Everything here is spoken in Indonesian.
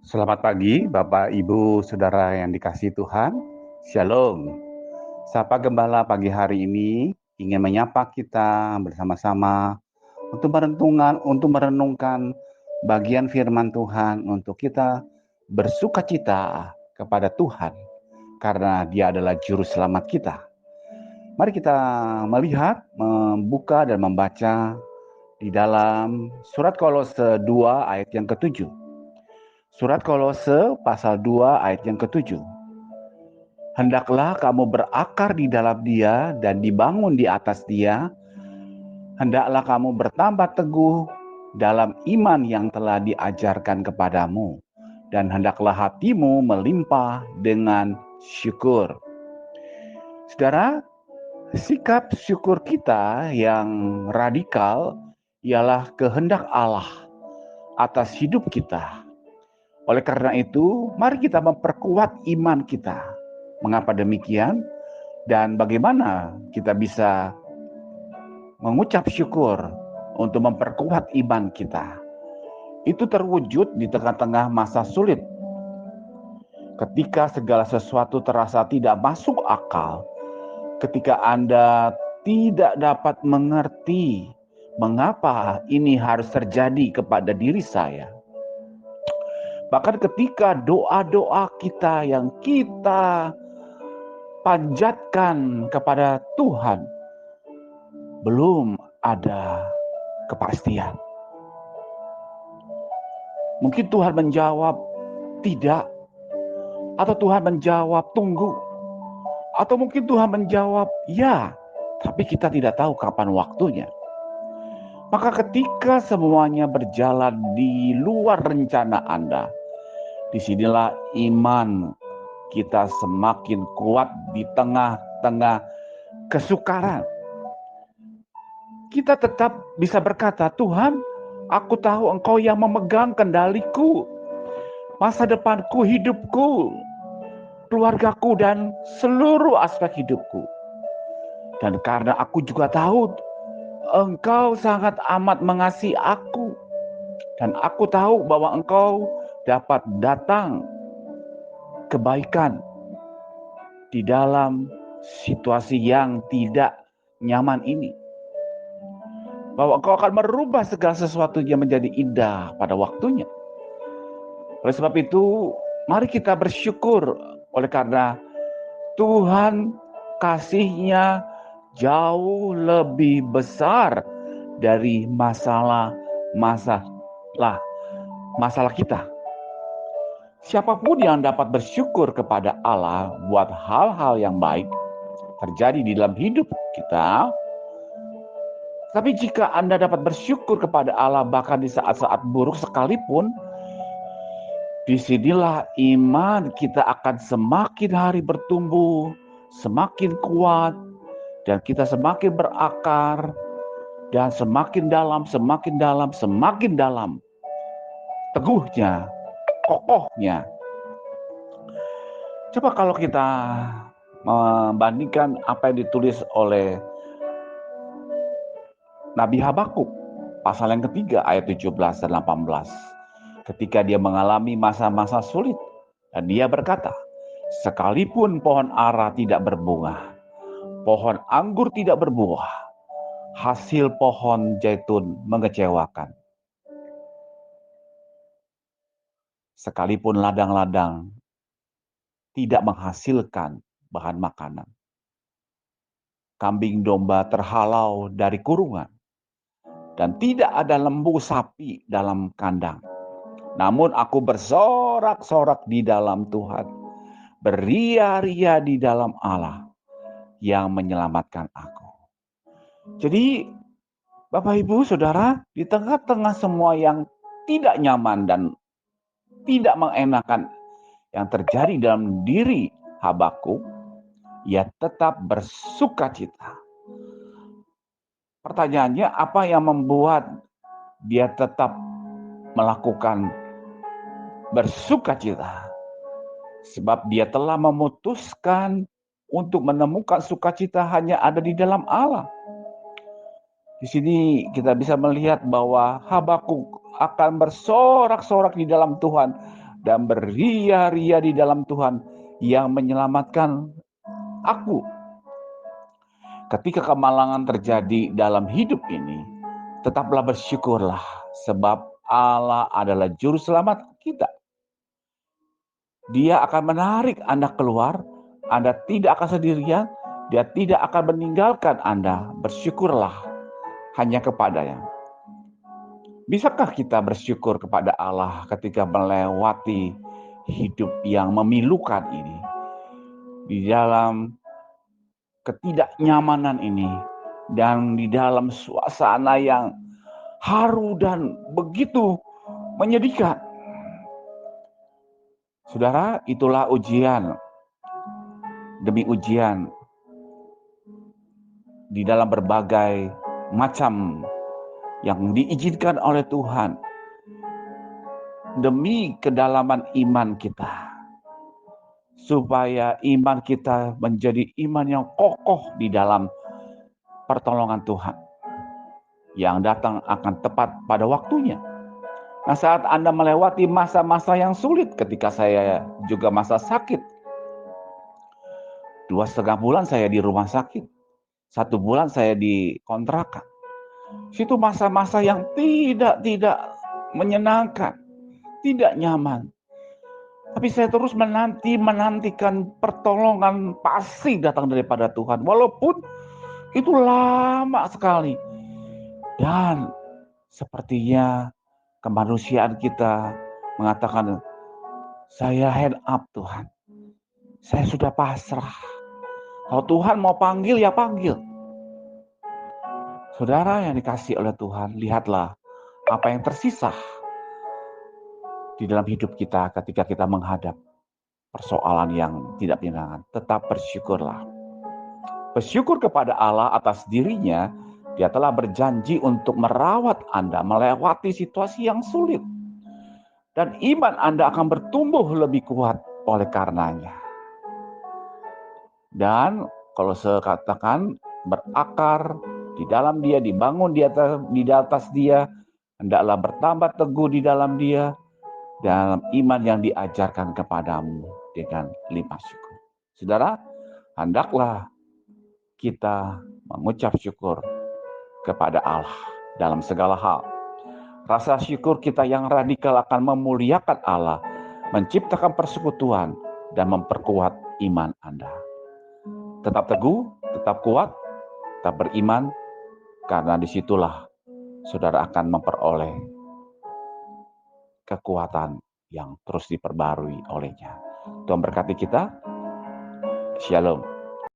Selamat pagi, Bapak, Ibu, Saudara yang dikasihi Tuhan. Shalom. Sapa Gembala pagi hari ini ingin menyapa kita bersama-sama untuk merenungkan bagian firman Tuhan untuk kita bersukacita kepada Tuhan karena Dia adalah juru selamat kita. Mari kita melihat, membuka dan membaca di dalam surat Kolose 2 ayat yang ke-7. Surat Kolose pasal 2 ayat yang ke-7. Hendaklah kamu berakar di dalam Dia dan dibangun di atas Dia. Hendaklah kamu bertambah teguh dalam iman yang telah diajarkan kepadamu. Dan hendaklah hatimu melimpah dengan syukur. Saudara, sikap syukur kita yang radikal ialah kehendak Allah atas hidup kita. Oleh karena itu, mari kita memperkuat iman kita. Mengapa demikian? Dan bagaimana kita bisa mengucap syukur untuk memperkuat iman kita? Itu terwujud di tengah-tengah masa sulit. Ketika segala sesuatu terasa tidak masuk akal, ketika Anda tidak dapat mengerti mengapa ini harus terjadi kepada diri saya. Bahkan ketika doa-doa kita yang kita panjatkan kepada Tuhan, belum ada kepastian. Mungkin Tuhan menjawab tidak, atau Tuhan menjawab tunggu, atau mungkin Tuhan menjawab ya, tapi kita tidak tahu kapan waktunya. Maka ketika semuanya berjalan di luar rencana Anda, disinilah iman kita semakin kuat di tengah-tengah kesukaran. Kita tetap bisa berkata, Tuhan, aku tahu Engkau yang memegang kendaliku, masa depanku, hidupku, keluargaku, dan seluruh aspek hidupku. Dan karena aku juga tahu Engkau sangat amat mengasihi aku, dan aku tahu bahwa Engkau dapat datang kebaikan di dalam situasi yang tidak nyaman ini. Bahwa Engkau akan merubah segala sesuatunya menjadi indah pada waktunya. Oleh sebab itu, mari kita bersyukur oleh karena Tuhan kasih-Nya jauh lebih besar dari masalah kita. Siapapun yang dapat bersyukur kepada Allah buat hal-hal yang baik terjadi di dalam hidup kita. Tapi jika Anda dapat bersyukur kepada Allah bahkan di saat-saat buruk sekalipun, disinilah iman kita akan semakin hari bertumbuh, semakin kuat, dan kita semakin berakar, dan semakin dalam, teguhnya, kokohnya. Coba kalau kita membandingkan apa yang ditulis oleh Nabi Habakuk, pasal yang ketiga ayat 17 dan 18. Ketika dia mengalami masa-masa sulit, dan dia berkata, sekalipun pohon ara tidak berbunga, pohon anggur tidak berbuah, hasil pohon zaitun mengecewakan. Sekalipun ladang-ladang tidak menghasilkan bahan makanan, kambing domba terhalau dari kurungan, dan tidak ada lembu sapi dalam kandang. Namun aku bersorak-sorak di dalam Tuhan, beria-ria di dalam Allah yang menyelamatkan aku. Jadi Bapak Ibu Saudara, di tengah-tengah semua yang tidak nyaman dan tidak mengenakan yang terjadi dalam diri Habakuk, ia tetap bersukacita. Pertanyaannya, apa yang membuat dia tetap melakukan bersukacita? Sebab dia telah memutuskan untuk menemukan sukacita hanya ada di dalam Allah. Di sini kita bisa melihat bahwa Habakuk akan bersorak-sorak di dalam Tuhan dan beria-ria di dalam Tuhan yang menyelamatkan aku. Ketika kemalangan terjadi dalam hidup ini, tetaplah bersyukurlah, sebab Allah adalah juru selamat kita. Dia akan menarik Anda keluar, Anda tidak akan sendirian, Dia tidak akan meninggalkan Anda. Bersyukurlah hanya kepadanya. Bisakah kita bersyukur kepada Allah ketika melewati hidup yang memilukan ini? Di dalam ketidaknyamanan ini, dan di dalam suasana yang haru dan begitu menyedihkan. Saudara, itulah ujian demi ujian di dalam berbagai macam yang diizinkan oleh Tuhan demi kedalaman iman kita, supaya iman kita menjadi iman yang kokoh di dalam pertolongan Tuhan yang datang akan tepat pada waktunya. Nah, saat Anda melewati masa-masa yang sulit, ketika saya juga masa sakit, 2,5 bulan saya di rumah sakit, 1 bulan saya di kontrakan. Situ masa-masa yang tidak menyenangkan, tidak nyaman. Tapi saya terus menantikan pertolongan pasti datang daripada Tuhan. Walaupun itu lama sekali. Dan sepertinya kemanusiaan kita mengatakan, saya hand up Tuhan. Saya sudah pasrah. Kalau Tuhan mau panggil, ya panggil. Saudara yang dikasih oleh Tuhan, lihatlah apa yang tersisa di dalam hidup kita ketika kita menghadap persoalan yang tidak menyenangkan. Tetap bersyukurlah. Bersyukur kepada Allah atas dirinya, Dia telah berjanji untuk merawat Anda melewati situasi yang sulit. Dan iman Anda akan bertumbuh lebih kuat oleh karenanya. Dan kalau saya katakan berakar di dalam Dia, dibangun di atas Dia, hendaklah bertambah teguh di dalam Dia, dalam iman yang diajarkan kepadamu dengan limpah syukur. Saudara, hendaklah kita mengucap syukur kepada Allah dalam segala hal. Rasa syukur kita yang radikal akan memuliakan Allah, menciptakan persekutuan, dan memperkuat iman Anda. Tetap teguh, tetap kuat, tetap beriman, karena disitulah saudara akan memperoleh kekuatan yang terus diperbarui olehnya. Tuhan berkati kita. Shalom.